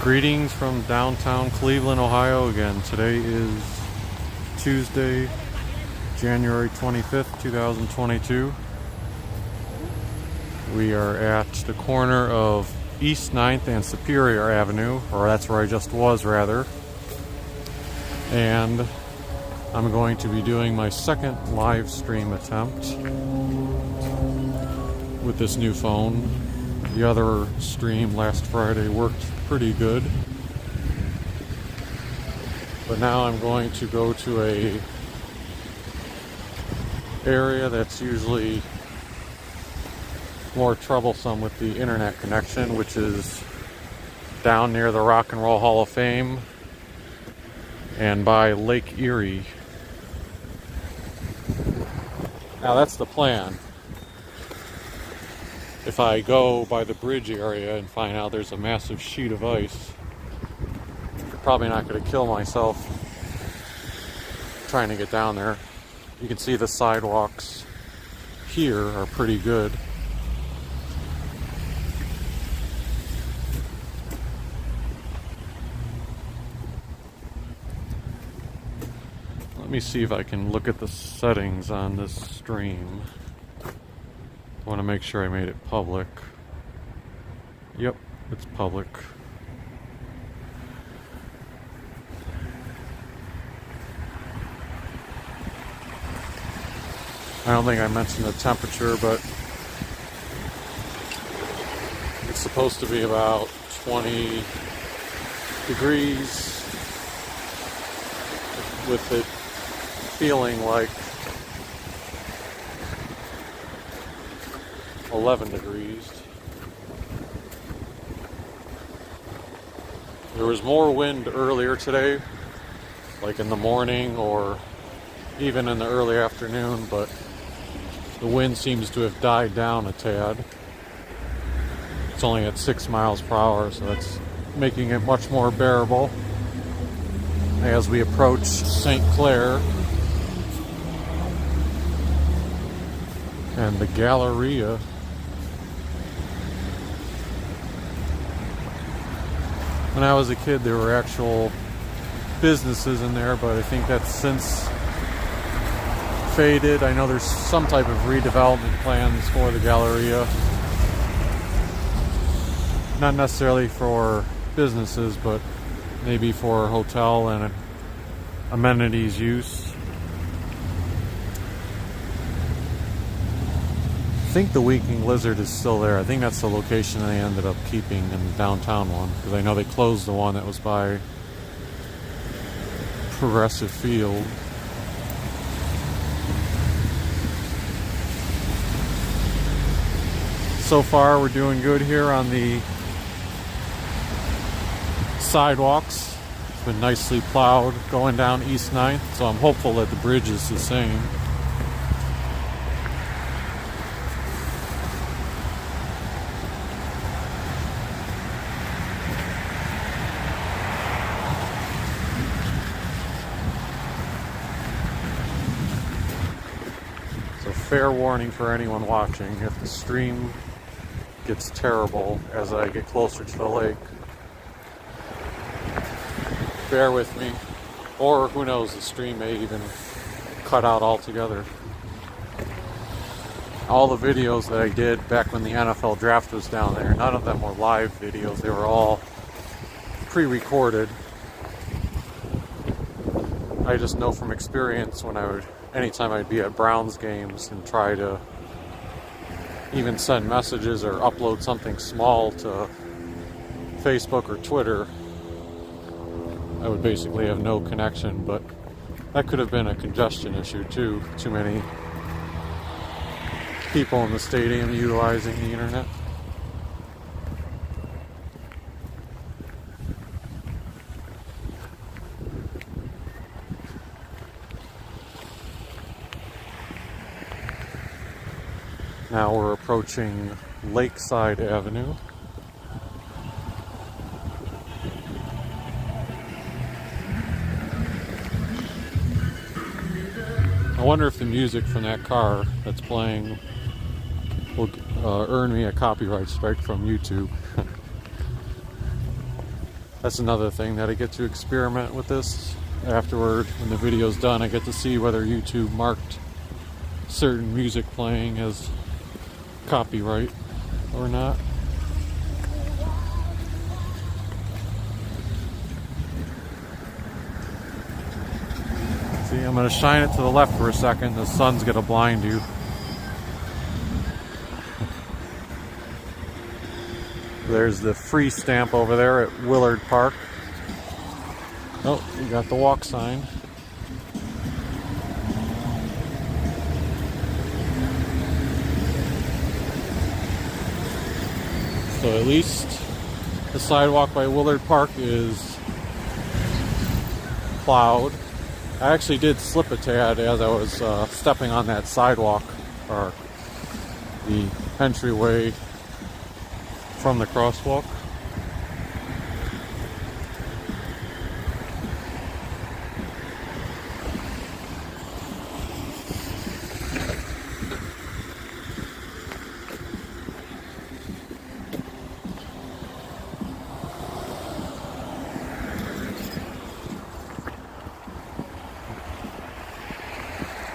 Greetings from downtown Cleveland, Ohio again. Today is Tuesday, January 25th, 2022. We are at the corner of East 9th and Superior Avenue, or that's where I just was rather. And I'm going to be doing my second live stream attempt with this new phone. The other stream last Friday worked pretty good. But now I'm going to go to a area that's usually more troublesome with the internet connection, which is down near the Rock and Roll Hall of Fame and by Lake Erie. Now that's the plan. If I go by the bridge area and find out there's a massive sheet of ice, I'm probably not going to kill myself trying to get down there. You can see the sidewalks here are pretty good. Let me see if I can look at the settings on this stream. I want to make sure I made it public. Yep, it's public. I don't think I mentioned the temperature, but it's supposed to be about 20 degrees with it feeling like 11 degrees. There was more wind earlier today, like in the morning or even in the early afternoon, but the wind seems to have died down a tad. It's only at 6 miles per hour, so that's making it much more bearable as we approach St. Clair and the Galleria. When I was a kid, there were actual businesses in there, but I think that's since faded. I know there's some type of redevelopment plans for the Galleria. Not necessarily for businesses, but maybe for hotel and amenities use. I think the Weeping Lizard is still there. I think that's the location they ended up keeping in the downtown one, because I know they closed the one that was by Progressive Field. So far we're doing good here on the sidewalks. It's been nicely plowed going down East 9th, so I'm hopeful that the bridge is the same. So fair warning for anyone watching, if the stream gets terrible as I get closer to the lake, bear with me, or who knows, the stream may even cut out altogether. All the videos that I did back when the NFL draft was down there, none of them were live videos, they were all pre-recorded. I just know from experience anytime I'd be at Browns games and try to even send messages or upload something small to Facebook or Twitter, I would basically have no connection. But that could have been a congestion issue too. Too many people in the stadium utilizing the internet. Now we're approaching Lakeside Avenue. I wonder if the music from that car that's playing will earn me a copyright strike from YouTube. That's another thing that I get to experiment with this. Afterward, when the video's done, I get to see whether YouTube marked certain music playing as copyright or not. See, I'm going to shine it to the left for a second. The sun's going to blind you. There's the free stamp over there at Willard Park. Oh, we got the walk sign. So at least the sidewalk by Willard Park is plowed. I actually did slip a tad as I was stepping on that sidewalk, or the entryway from the crosswalk.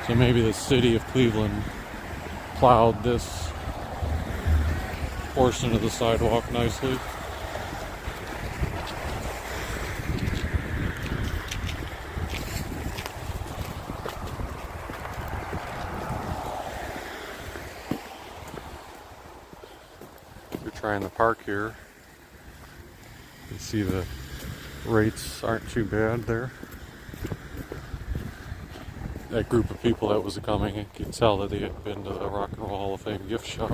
So maybe the city of Cleveland plowed this portion of the sidewalk nicely. We're trying to park here. You can see the rates aren't too bad there. That group of people that was coming, you could tell that they had been to the Rock and Roll Hall of Fame gift shop.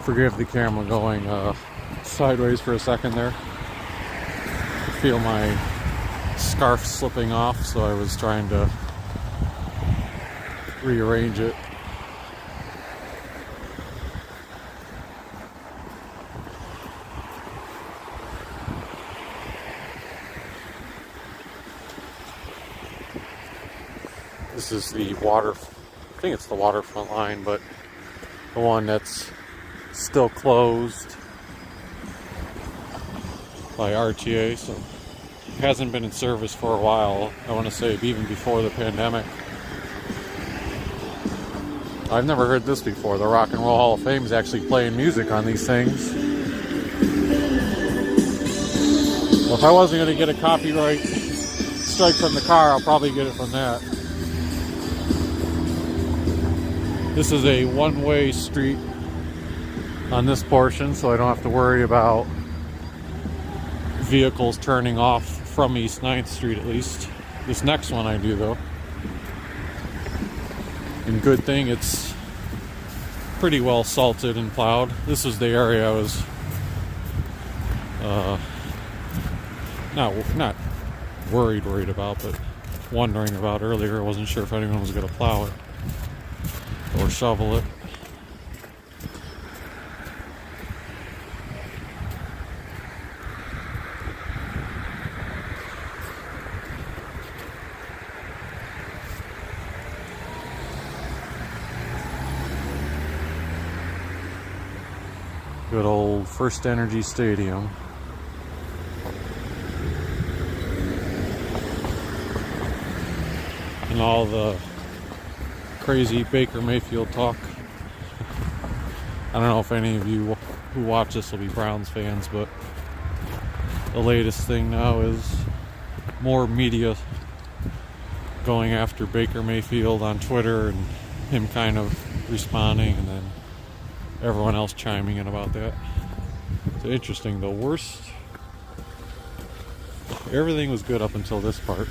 Forgive the camera going sideways for a second there. I feel my scarf slipping off, so I was trying to rearrange it. This is the I think it's the waterfront line, but the one that's still closed by RTA, so it hasn't been in service for a while. I want to say even before the pandemic. I've never heard this before. The Rock and Roll Hall of Fame is actually playing music on these things. Well, if I wasn't going to get a copyright strike from the car, I'll probably get it from that. This is a one-way street on this portion, so I don't have to worry about vehicles turning off from East 9th Street, at least. This next one I do, though. And good thing it's pretty well salted and plowed. This was the area I was not worried about, but wondering about earlier. I wasn't sure if anyone was going to plow it or shovel it. Good old First Energy Stadium. And all the crazy Baker Mayfield talk. I don't know if any of you who watch this will be Browns fans, but the latest thing now is more media going after Baker Mayfield on Twitter and him kind of responding, and then everyone else chiming in about that. It's interesting. The worst, everything was good up until this part.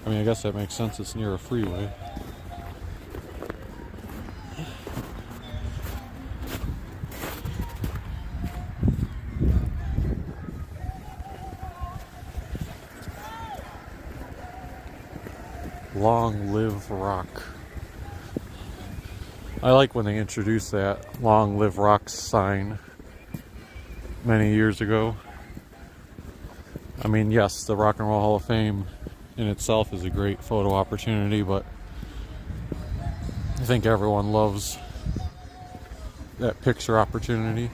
I mean, I guess that makes sense. It's near a freeway. Long Live Rock. I like when they introduced that Long Live Rock sign many years ago. I mean, yes, the Rock and Roll Hall of Fame in itself is a great photo opportunity, but I think everyone loves that picture opportunity.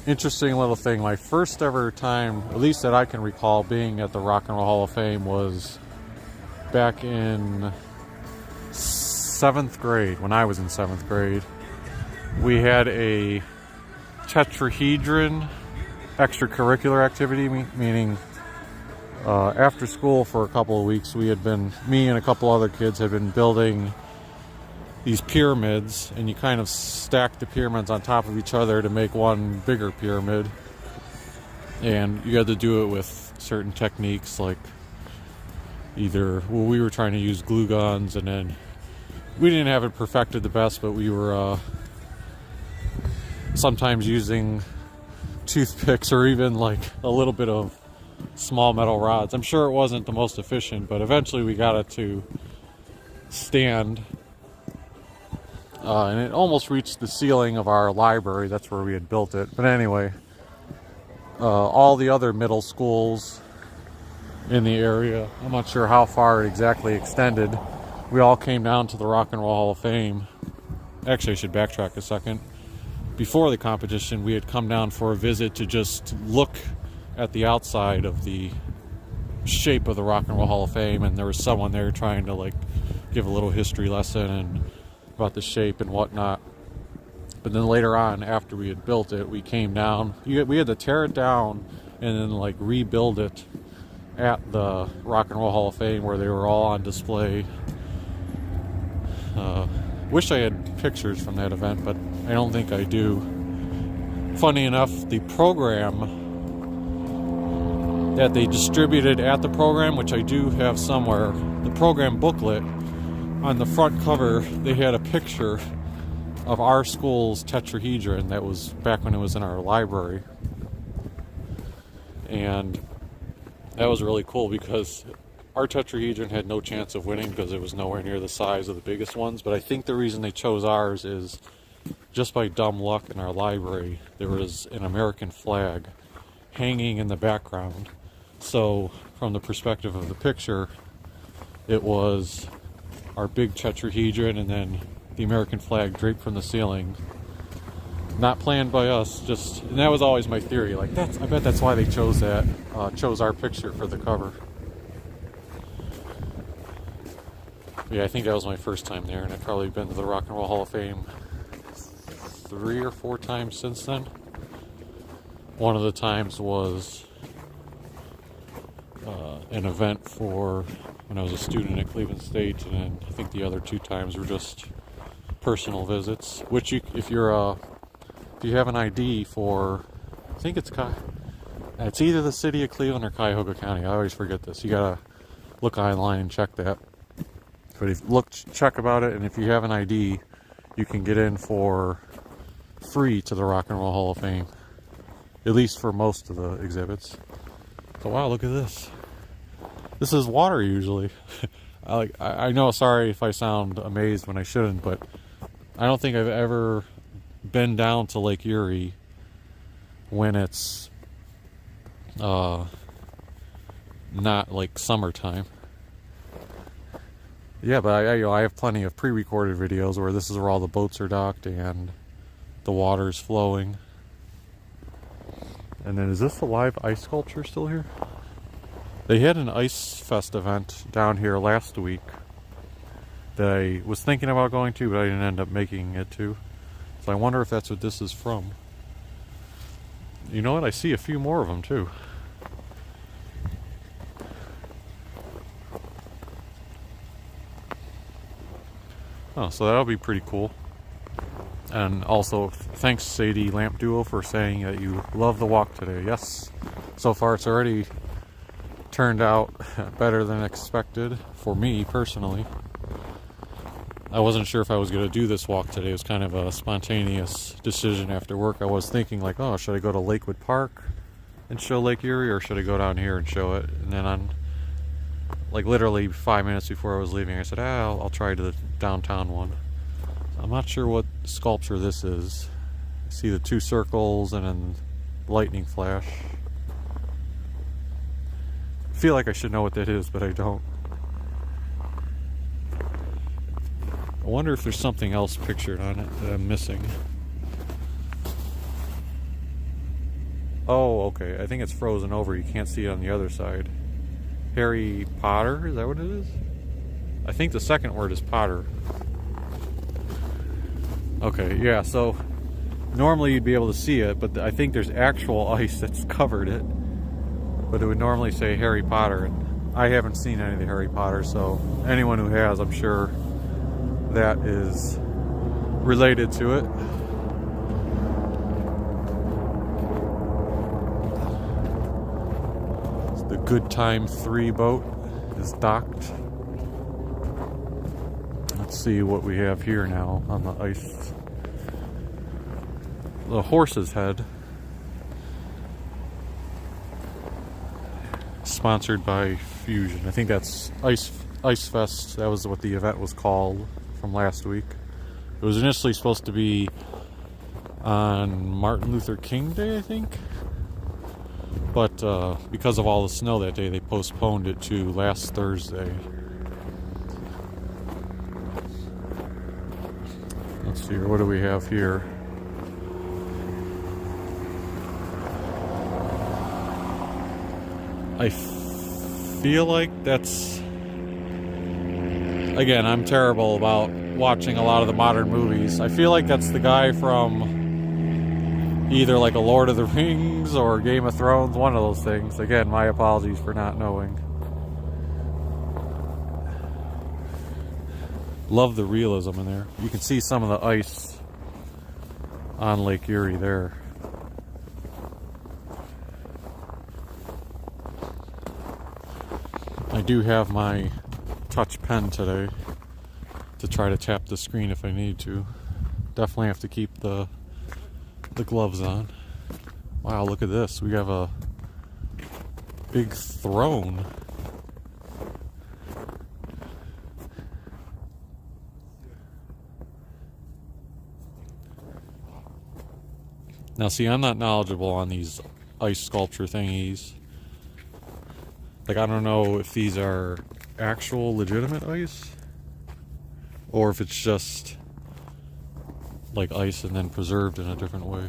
Interesting little thing. My first ever time, at least that I can recall, being at the Rock and Roll Hall of Fame was back in 7th grade. When I was in 7th grade, we had a tetrahedron extracurricular activity, meaning after school for a couple of weeks, me and a couple other kids had been building these pyramids, and you kind of stack the pyramids on top of each other to make one bigger pyramid. And you had to do it with certain techniques, like we were trying to use glue guns, and then we didn't have it perfected the best, but we were sometimes using toothpicks or even like a little bit of small metal rods. I'm sure it wasn't the most efficient, but eventually we got it to stand. And it almost reached the ceiling of our library. That's where we had built it. But anyway, all the other middle schools in the area, I'm not sure how far it exactly extended, we all came down to the Rock and Roll Hall of Fame. Actually, I should backtrack a second. Before the competition, we had come down for a visit to just look at the outside of the shape of the Rock and Roll Hall of Fame, and there was someone there trying to like give a little history lesson and about the shape and whatnot. But then later on, after we had built it, we came down. We had to tear it down and then like rebuild it at the Rock and Roll Hall of Fame where they were all on display. Wish I had pictures from that event, but I don't think I do. Funny enough, the program that they distributed at the program, which I do have somewhere, the program booklet, on the front cover, they had a picture of our school's tetrahedron that was back when it was in our library. And that was really cool because our tetrahedron had no chance of winning because it was nowhere near the size of the biggest ones. But I think the reason they chose ours is just by dumb luck in our library, there was an American flag hanging in the background. So from the perspective of the picture, it was our big tetrahedron and then the American flag draped from the ceiling. Not planned by us, and that was always my theory. Like, I bet that's why they chose our picture for the cover. Yeah, I think that was my first time there, and I've probably been to the Rock and Roll Hall of Fame 3 or 4 times since then. One of the times was an event for when I was a student at Cleveland State, and then I think the other 2 times were just personal visits. Which, if you have an ID for, I think it's either the city of Cleveland or Cuyahoga County. I always forget this. You gotta look online and check that. But check about it, and if you have an ID, you can get in for free to the Rock and Roll Hall of Fame, at least for most of the exhibits. So wow, look at this. This is water usually. I know, sorry if I sound amazed when I shouldn't, but I don't think I've ever been down to Lake Erie when it's not like summertime. Yeah, but I have plenty of pre-recorded videos where this is where all the boats are docked and the water's flowing. And then, is this the live ice sculpture still here? They had an Ice Fest event down here last week that I was thinking about going to, but I didn't end up making it to. So I wonder if that's what this is from. You know what? I see a few more of them too. Oh, so that'll be pretty cool. And also, thanks Sadie Lamp Duo for saying that you love the walk today. Yes, so far it's already turned out better than expected for me personally. I wasn't sure if I was going to do this walk today. It was kind of a spontaneous decision after work. I was thinking like, oh, should I go to Lakewood Park and show Lake Erie, or should I go down here and show it? And then on, like literally 5 minutes before I was leaving, I said, I'll try to the downtown one. I'm not sure what sculpture this is. I see the two circles and then lightning flash. I feel like I should know what that is, but I don't. I wonder if there's something else pictured on it that I'm missing. Oh, okay. I think it's frozen over. You can't see it on the other side. Harry Potter? Is that what it is? I think the second word is Potter. Okay, yeah, so normally you'd be able to see it, but I think there's actual ice that's covered it. But it would normally say Harry Potter, and I haven't seen any of the Harry Potter, so anyone who has, I'm sure that is related to it. The Good Time 3 boat is docked. Let's see what we have here now on the ice. The Horse's Head, sponsored by Fusion. I think that's Ice Fest. That was what the event was called from last week. It was initially supposed to be on Martin Luther King Day, I think. But because of all the snow that day, they postponed it to last Thursday. Let's see here, what do we have here? I feel like that's... Again, I'm terrible about watching a lot of the modern movies. I feel like that's the guy from either like a Lord of the Rings or Game of Thrones, one of those things. Again, my apologies for not knowing. Love the realism in there. You can see some of the ice on Lake Erie there. I do have my touch pen today to try to tap the screen if I need to. Definitely have to keep the gloves on. Wow, look at this. We have a big throne. Now see, I'm not knowledgeable on these ice sculpture thingies. Like, I don't know if these are actual legitimate ice or if it's just like ice and then preserved in a different way.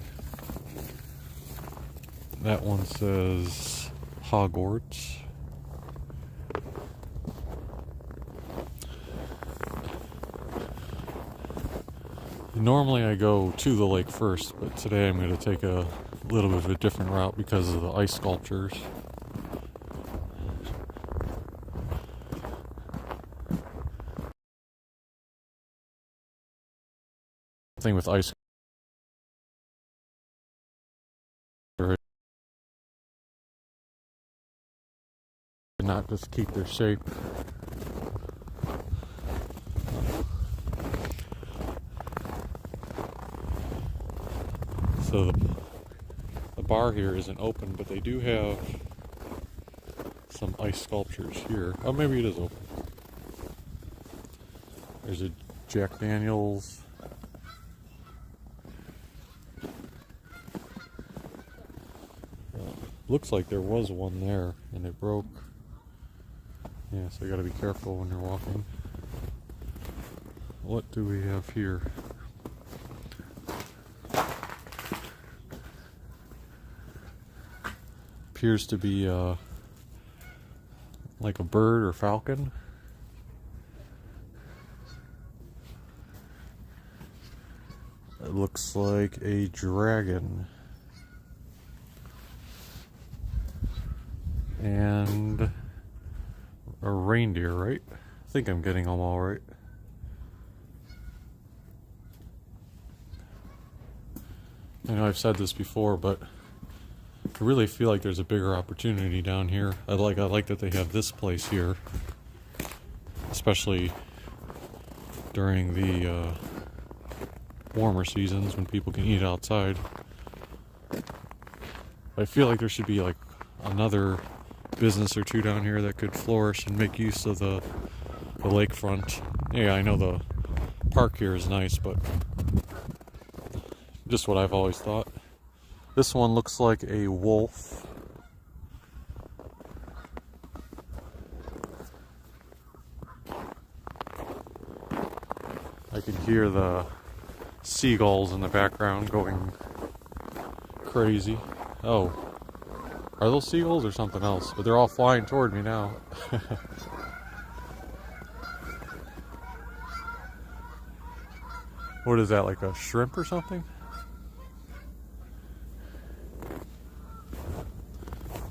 That one says Hogwarts. Normally I go to the lake first, but today I'm going to take a little bit of a different route because of the ice sculptures. Thing with ice, not just keep their shape. So the bar here isn't open, but they do have some ice sculptures here. Oh, maybe it is open. There's a Jack Daniels. Looks like there was one there and it broke. Yeah, so you gotta be careful when you're walking. What do we have here? Appears to be like a bird or falcon. It looks like a dragon. And a reindeer, right? I think I'm getting them all right. I know I've said this before, but I really feel like there's a bigger opportunity down here. I like that they have this place here, especially during the warmer seasons when people can eat outside. I feel like there should be like another business or two down here that could flourish and make use of the lakefront. Yeah, I know the park here is nice, but just what I've always thought. This one looks like a wolf. I can hear the seagulls in the background going crazy. Oh, are those seagulls or something else? But they're all flying toward me now. What is that, like a shrimp or something?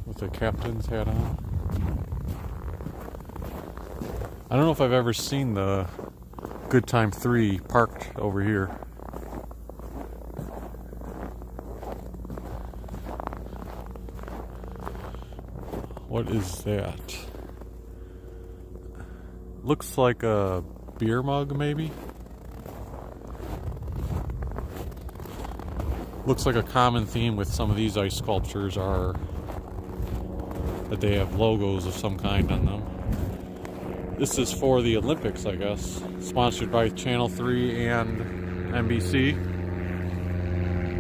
With the captain's hat on. I don't know if I've ever seen the Good Time 3 parked over here. What is that? Looks like a beer mug, maybe? Looks like a common theme with some of these ice sculptures are that they have logos of some kind on them. This is for the Olympics, I guess. Sponsored by Channel 3 and NBC.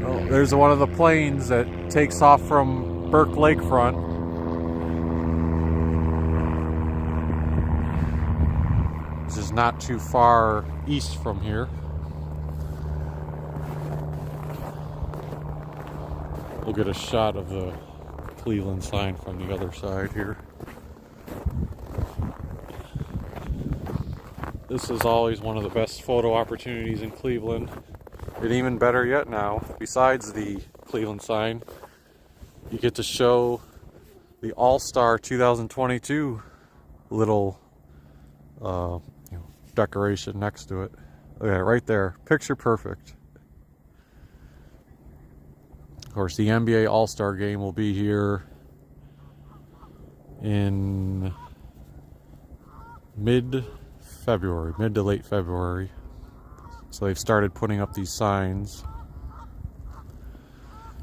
Oh, there's one of the planes that takes off from Burke Lakefront. This is not too far east from here. We'll get a shot of the Cleveland sign from the other side here. This is always one of the best photo opportunities in Cleveland. And even better yet now, besides the Cleveland sign, you get to show the All-Star 2022 little decoration next to it. Look at it right there. Picture perfect. Of course, the NBA All-Star game will be here in mid-February, mid to late February. So they've started putting up these signs.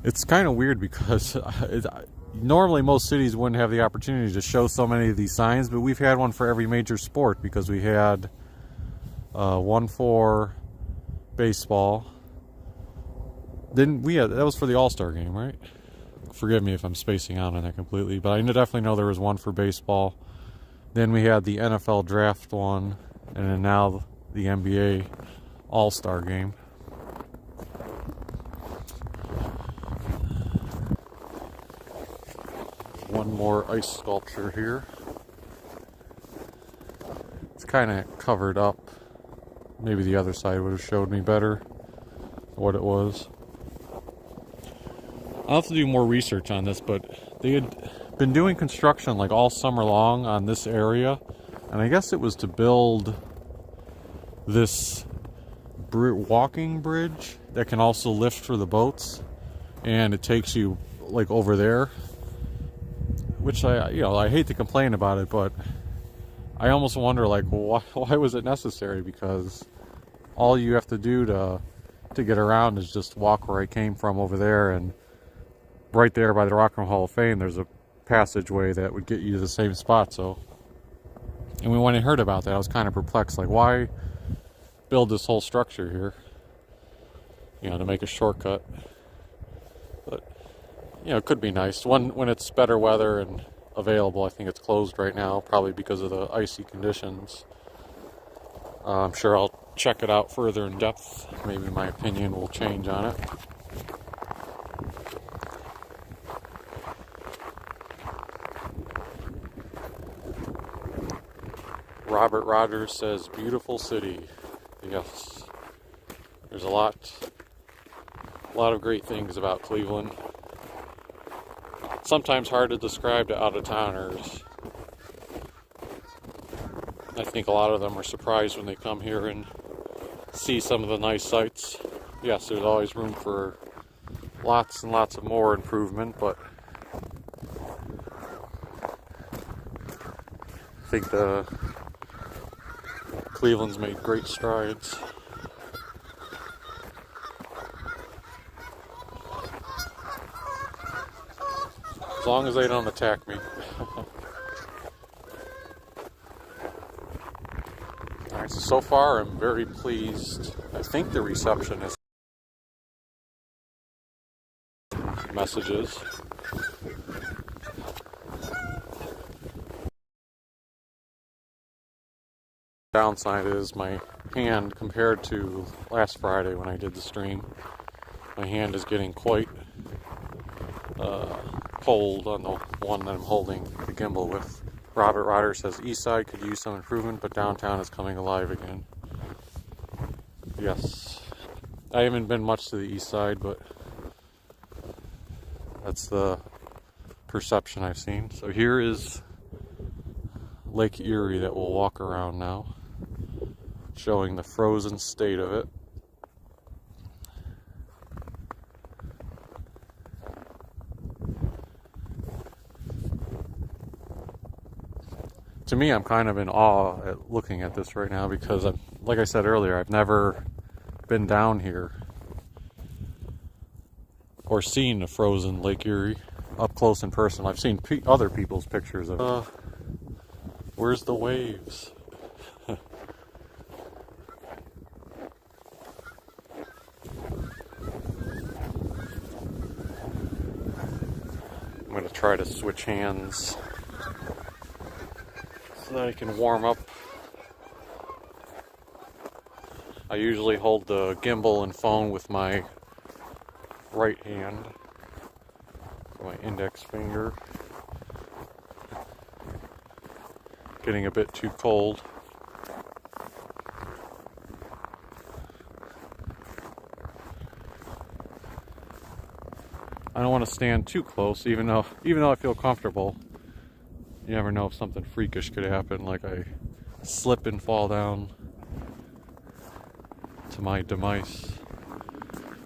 It's kind of weird because normally most cities wouldn't have the opportunity to show so many of these signs, but we've had one for every major sport because we had one for baseball. Then that was for the All-Star game, right? Forgive me if I'm spacing out on that completely, but I definitely know there was one for baseball. Then we had the NFL draft one, and then now the NBA All-Star game. One more ice sculpture here. It's kind of covered up. Maybe the other side would have showed me better what it was. I'll have to do more research on this, but they had been doing construction like all summer long on this area, and I guess it was to build this walking bridge that can also lift for the boats, and it takes you like over there, which I hate to complain about it, but I almost wonder like why was it necessary, because all you have to do to get around is just walk where I came from over there, and right there by the Rock and Roll Hall of Fame there's a passageway that would get you to the same spot. So, and when I heard about that I was kind of perplexed, like why build this whole structure here, to make a shortcut. But it could be nice when it's better weather and available. I think it's closed right now probably because of the icy conditions. I'm sure I'll check it out further in depth. Maybe my opinion will change on it. Robert Rogers says, beautiful city. Yes. There's a lot of great things about Cleveland. Sometimes hard to describe to out-of-towners. I think a lot of them are surprised when they come here and see some of the nice sights. Yes, there's always room for lots and lots of more improvement, but I think the Cleveland's made great strides. As long as they don't attack me. Alright, so far I'm very pleased. I think the reception is messages. Downside is my hand, compared to last Friday when I did the stream, my hand is getting quite cold on the one that I'm holding the gimbal with. Robert Rotter says East Side could use some improvement, but downtown is coming alive again. Yes, I haven't been much to the East Side, but that's the perception I've seen. So here is Lake Erie that we'll walk around now, showing the frozen state of it. To me, I'm kind of in awe at looking at this right now because, like I said earlier, I've never been down here or seen a frozen Lake Erie up close and personal. I've seen other people's pictures of it. Where's the waves? I'm going to try to switch hands so that I can warm up. I usually hold the gimbal and phone with my right hand, my index finger. Getting a bit too cold. I don't want to stand too close, even though I feel comfortable. You never know if something freakish could happen, like I slip and fall down to my demise.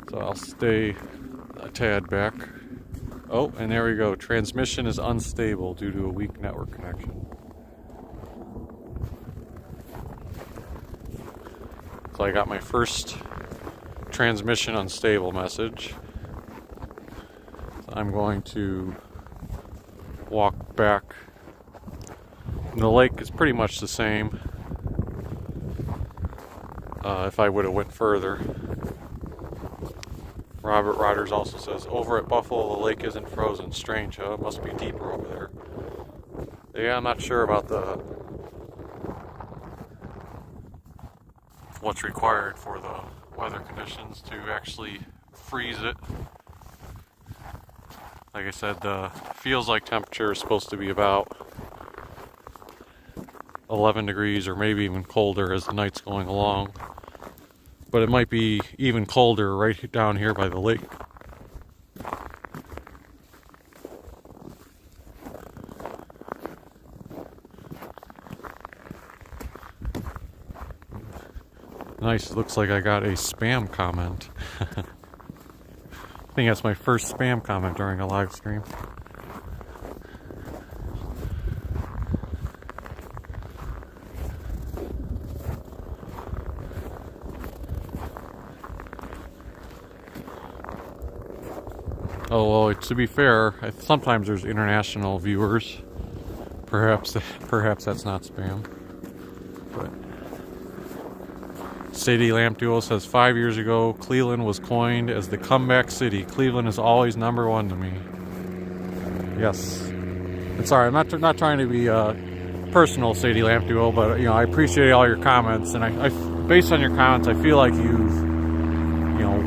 So I'll stay a tad back. Oh, and there we go. Transmission is unstable due to a weak network connection. So I got my first transmission unstable message. So I'm going to walk back. And the lake is pretty much the same. If I would have went further. Robert Rodgers also says, over at Buffalo, the lake isn't frozen. Strange, huh? It must be deeper over there. Yeah, I'm not sure about what's required for the weather conditions to actually freeze it. Like I said, the feels like temperature is supposed to be about 11 degrees or maybe even colder as the night's going along. But it might be even colder right down here by the lake. Nice, it looks like I got a spam comment. I think that's my first spam comment during a live stream. Oh, well, to be fair, sometimes there's international viewers. Perhaps that's not spam. But Sadie Lamp Duo says 5 years ago, Cleveland was coined as the comeback city. Cleveland is always number one to me. Yes. And sorry, I'm not trying to be personal, Sadie Lamp Duo, but I appreciate all your comments, and I based on your comments, I feel like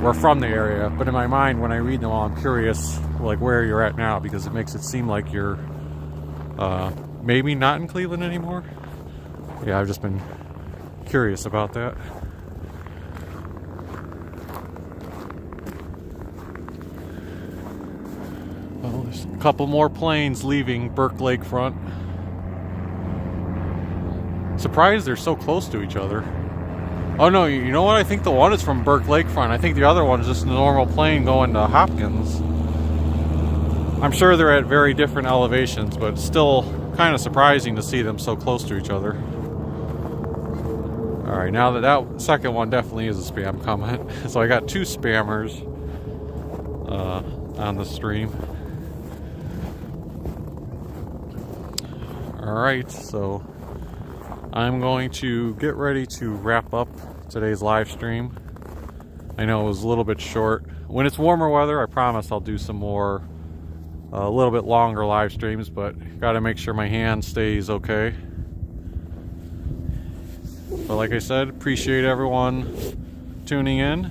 we're from the area, but in my mind, when I read them all, I'm curious, like, where you're at now, because it makes it seem like you're maybe not in Cleveland anymore. Yeah, I've just been curious about that. Well, there's a couple more planes leaving Burke Lakefront. Surprised they're so close to each other. Oh no, you know what? I think the one is from Burke Lakefront. I think the other one is just a normal plane going to Hopkins. I'm sure they're at very different elevations, but it's still kind of surprising to see them so close to each other. Alright, now that second one definitely is a spam comment. So I got two spammers on the stream. Alright, so I'm going to get ready to wrap up today's live stream. I know it was a little bit short. When it's warmer weather, I promise I'll do some more, a little bit longer live streams, but gotta make sure my hand stays okay. But like I said, appreciate everyone tuning in.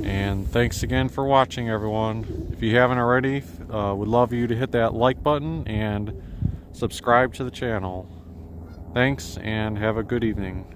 And thanks again for watching, everyone. If you haven't already, would love you to hit that like button and subscribe to the channel. Thanks, and have a good evening.